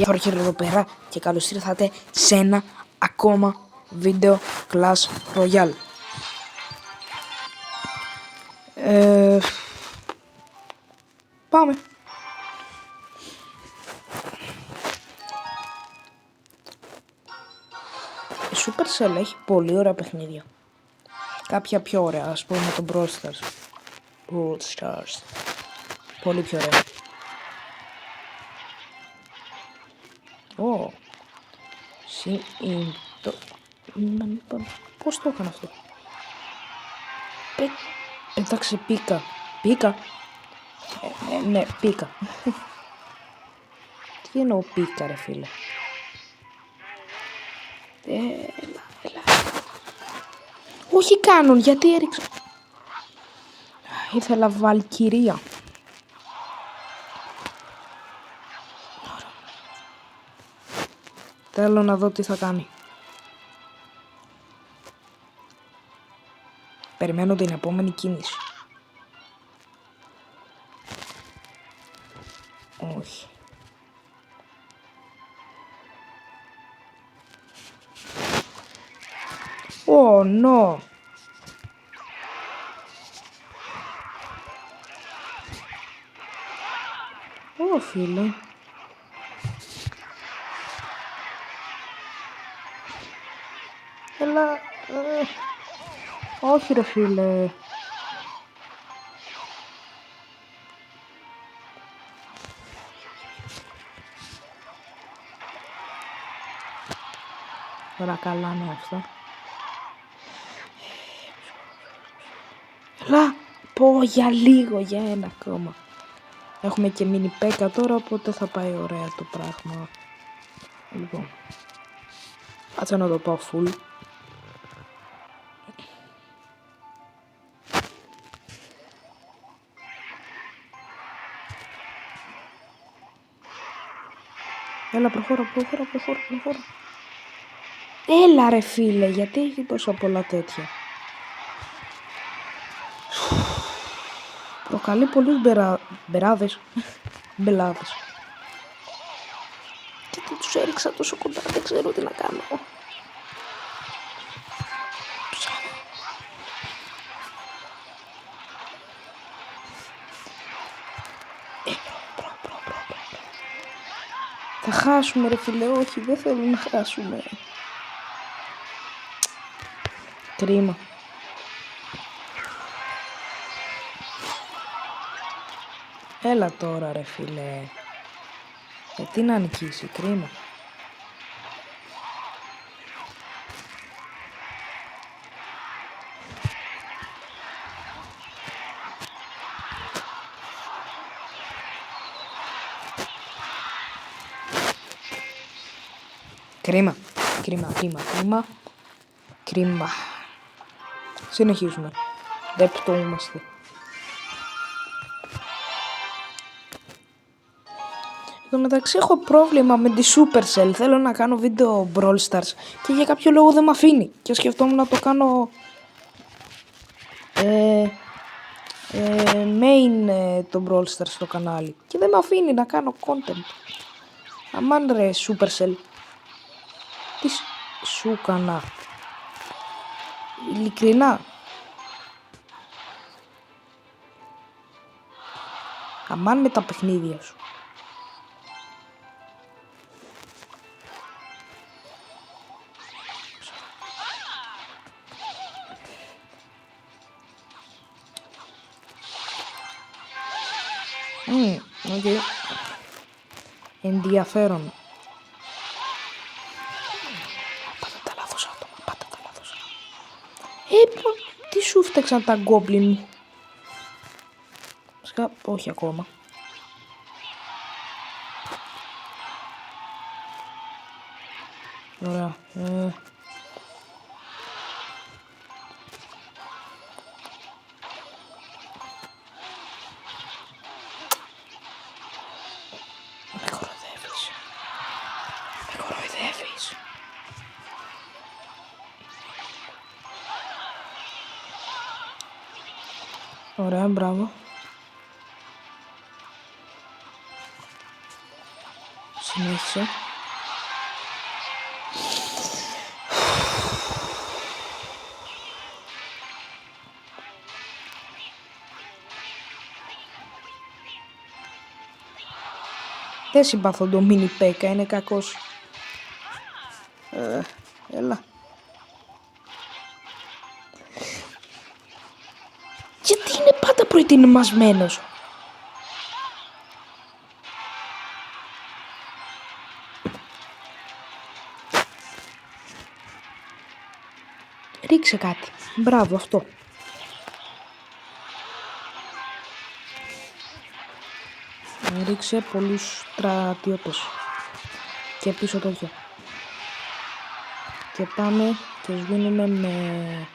Γεια εδώ πέρα και καλώς ήρθατε σε ένα ακόμα βίντεο Clash Royale. Πάμε. Η Supercell έχει πολύ ωραία παιχνίδια. Κάποια πιο ωραία, ας πούμε το Brawl Stars. Brawl Stars. Πολύ πιο ωραία. Ω. Πώς το έκανα αυτό? Πέταξε πίκα. Πίκα. Ναι, πίκα. Τι εννοώ πίκα ρε φίλε? Έλα. Όχι κάνουν, γιατί έριξα? Ήθελα Βαλκυρία. Θέλω να δω τι θα κάνει. Περιμένω την επόμενη κίνηση. Όχι. Oh no. Φίλε. Έλα. Όχι ρε φίλε. Τώρα καλά είναι αυτό. Έλα. Πω για λίγο, για ένα ακόμα. Έχουμε και μίνι πέκα τώρα, οπότε θα πάει ωραία το πράγμα. Λοιπόν. Κάτσε να το πάω full. Έλα, προχώρα. Έλα ρε φίλε, γιατί έχει τόσο πολλά τέτοια? Προκαλεί πολλούς μπελάδες. Γιατί τους έριξα τόσο κοντά, δεν ξέρω τι να κάνω. Θα χάσουμε ρε φίλε, όχι, δεν θέλω να χάσουμε. Κρίμα. Έλα τώρα ρε φίλε. Γιατί να νικήσει, κρίμα. Κρίμα. Συνεχίζουμε. Δεν πτωούμαστε. Εν τω μεταξύ έχω πρόβλημα με τη Supercell. Θέλω να κάνω βίντεο Brawl Stars και για κάποιο λόγο δεν με αφήνει. Και σκεφτόμουν να το κάνω main το Brawl Stars στο κανάλι. Και δεν με αφήνει να κάνω content. Αμάν ρε Supercell. Τι σου κανά? Ειλικρινά. Αμάν με τα παιχνίδια σου. Okay. Ενδιαφέρον. Πάτα τα λάθος άτομα. Τι σου φταίξαν τα γκόμπλιν μου? Όχι ακόμα. Ωραία. Με κοροϊδεύεις. Ωραία, μπράβο. Συνέχισε. Δεν συμπαθώ το μίνι Πέκα, είναι κακός. Έλα. Γιατί είναι πάντα προετοιμασμένος. Ρίξε κάτι. Μπράβο αυτό. Ρίξε πολλούς στρατιώτες. Και πίσω τέτοιο. Και πάμε και σβήνουμε με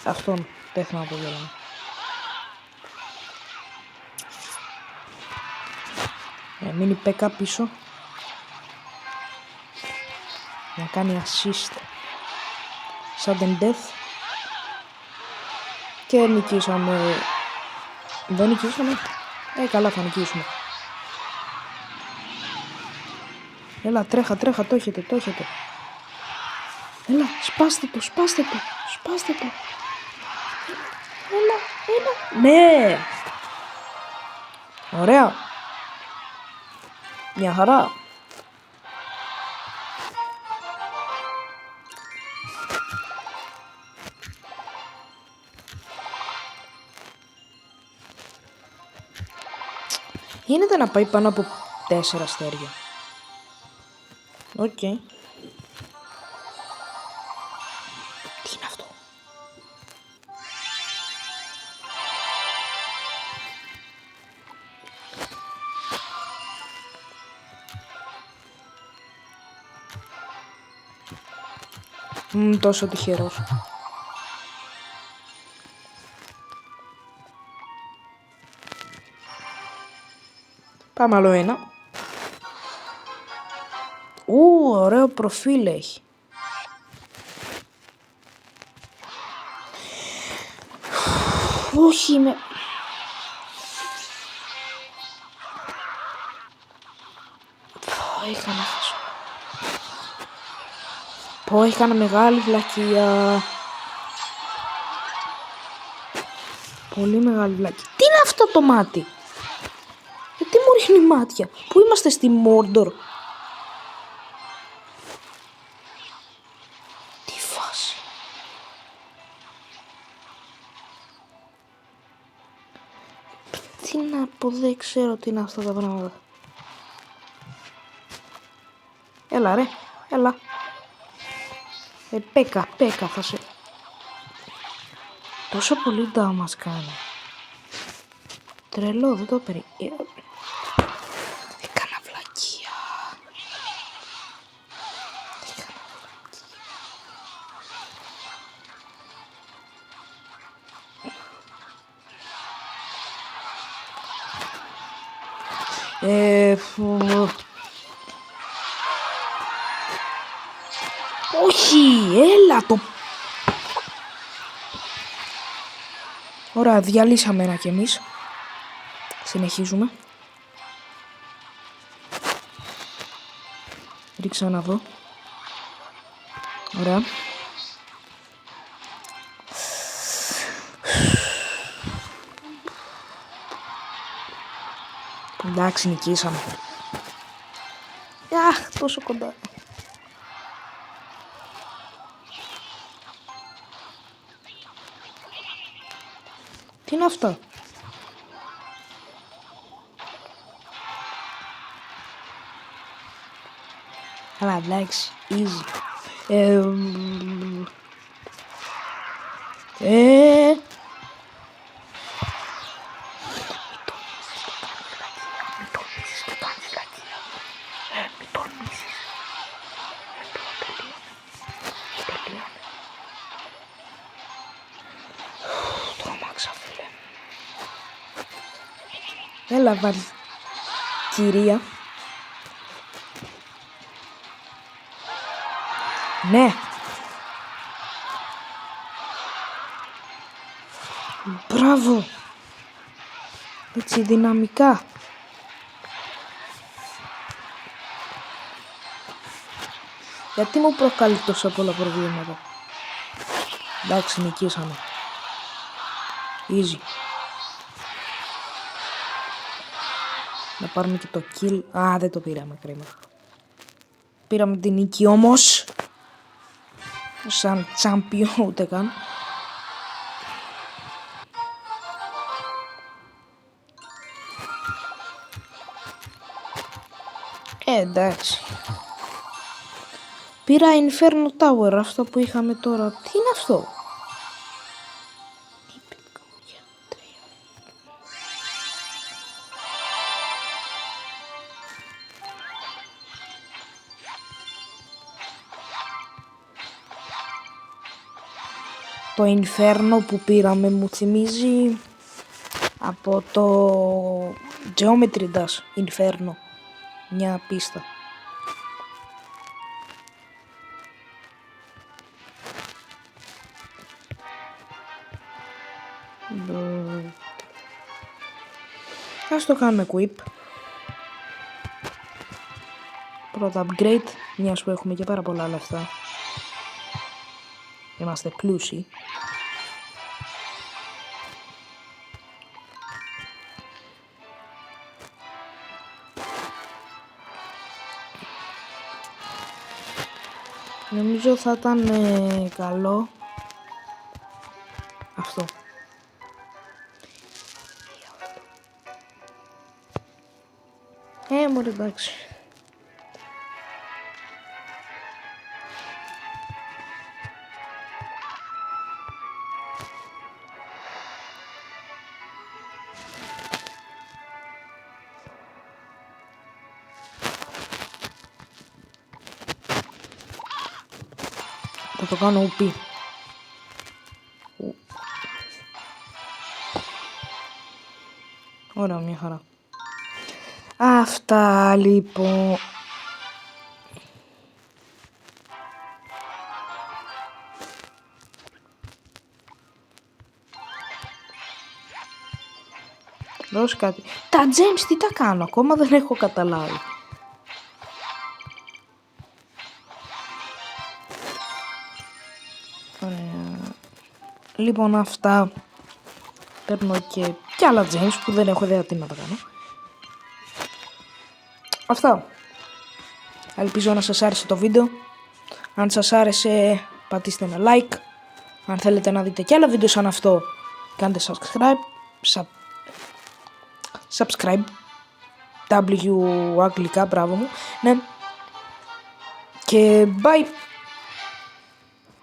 αυτόν. Δεν θέλω να το γέλαμε. Μείνει Πέκα πίσω. Να κάνει assist. Sudden death. Και νικήσαμε. Δεν νικήσαμε. Καλά θα νικήσουμε. Έλα, τρέχα, το έχετε. Έλα, σπάστε το. Έλα. Ναι. Ωραία. Μια χαρά. Γίνεται να πάει πάνω από 4 αστέρια. Οκ. Τι είναι αυτό? Τόσο τυχερός. Πάμε άλλο ένα. Ωραίο προφίλ έχει. Όχι με... Είχα να χάσω. Είχα μεγάλη βλακεία. Πολύ μεγάλη βλακεία. Τι είναι αυτό το μάτι? Γιατί μου ρίχνει μάτια? Πού είμαστε, στη Μόρντορ? Τι φάση? Τι να πω, δεν ξέρω τι είναι αυτά τα πράγματα. Έλα ρε, έλα. Πέκα θα σε... Τόσο πολύ τα μας κάνει. Τρελό, δεν το περί... Έκανα βλακεία. Όχι, έλα το... Ωραία, διαλύσαμε ένα κι εμείς. Συνεχίζουμε. Ρίξα να δω. Ωραία. Εντάξει, νικήσαμε. Αχ, τόσο κοντά. Τι είναι αυτό? Αλλά εντάξει, easy. Έλα, Βαλκυρία. Ναι. Μπράβο. Έτσι δυναμικά. Γιατί μου προκαλεί τόσα πολλά προβλήματα. Εντάξει, νικήσαμε. Easy. Να πάρουμε και το kill. Α, δεν το πήραμε, κρίμα. Πήραμε την νίκη όμως. Σαν champion ούτε καν. Εντάξει. Πήρα Inferno Tower, αυτό που είχαμε τώρα. Τι είναι αυτό? Το Inferno που πήραμε μου θυμίζει από το Geometry Dash Inferno. Μια πίστα. Ας το κάνουμε equip. Πρώτα upgrade, μιας που έχουμε και πάρα πολλά λεφτά. Είμαστε πλούσιοι. Νομίζω θα ήταν καλό αυτό. Μωρέ, εντάξει. Θα το κάνω OP. Ωραία, μια χαρά. Αυτά λοιπόν. Δώσε κάτι. Τα gems τι τα κάνω, ακόμα δεν έχω καταλάβει. Ωραία. Λοιπόν, αυτά. Παίρνω και άλλα gems που δεν έχω ιδέα τι να τα κάνω. Αυτά. Ελπίζω να σας άρεσε το βίντεο. Αν σας άρεσε, πατήστε ένα like. Αν θέλετε να δείτε και άλλα βίντεο σαν αυτό, κάντε subscribe. W αγγλικά, μπράβο μου. Ναι. Και bye.